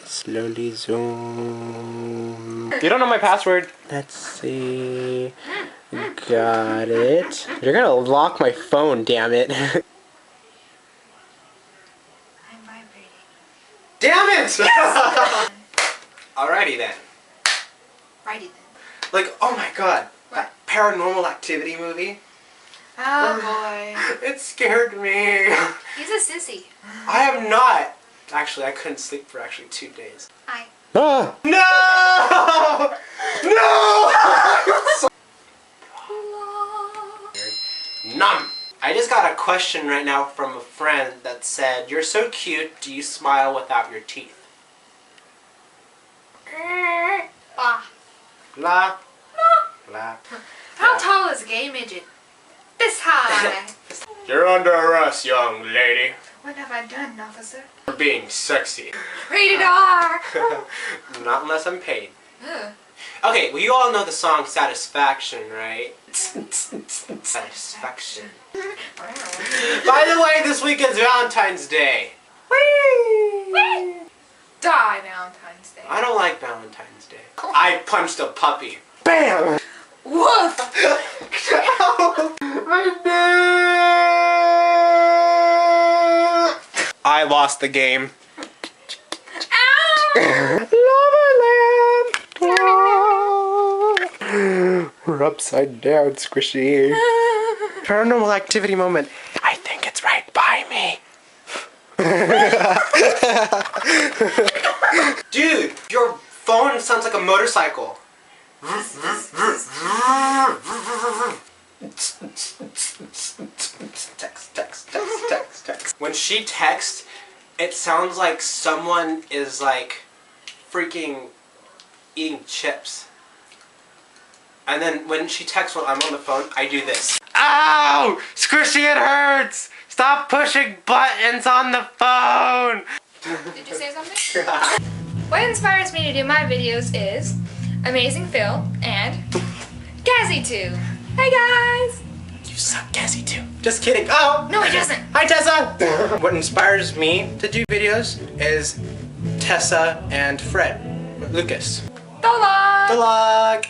Slowly zoom. You don't know my password. Let's see. Got it. You're gonna lock my phone, damn it. I'm vibrating. Damn it! Yes! Alrighty then. Righty then. Like, oh my god. What? That Paranormal Activity movie. Oh boy. It scared me. He's a sissy. I am not. Actually, I couldn't sleep for actually 2 days. I. Ah. No! No! Numb. I just got a question right now from a friend that said, "You're so cute, do you smile without your teeth?" Ah. La. La. How tall is a gay midget? This high. You're under arrest, young lady. What have I done, officer? For being sexy. Rated R. Not unless I'm paid. Ugh. Okay, well you all know the song Satisfaction, right? Satisfaction. By the way, this weekend's Valentine's Day. Whee! Die Valentine's Day. I don't like Valentine's Day. I punched a puppy. BAM! Woof! I lost the game. Ow! Lava land. We're upside down, squishy. Paranormal Activity moment. I think it's right by me. Dude, your phone sounds like a motorcycle. Text. When she texts, it sounds like someone is like freaking eating chips. And then when she texts while I'm on the phone, I do this. Ow! Squishy, it hurts! Stop pushing buttons on the phone! Did you say something? What inspires me to do my videos is Amazing Phil and Gazzy2. Hey guys! You suck, Cassie, too. Just kidding. Oh! No, he doesn't. Hi, Tessa! What inspires me to do videos is Tessa and Fred. Lucas. Dollar! Good luck!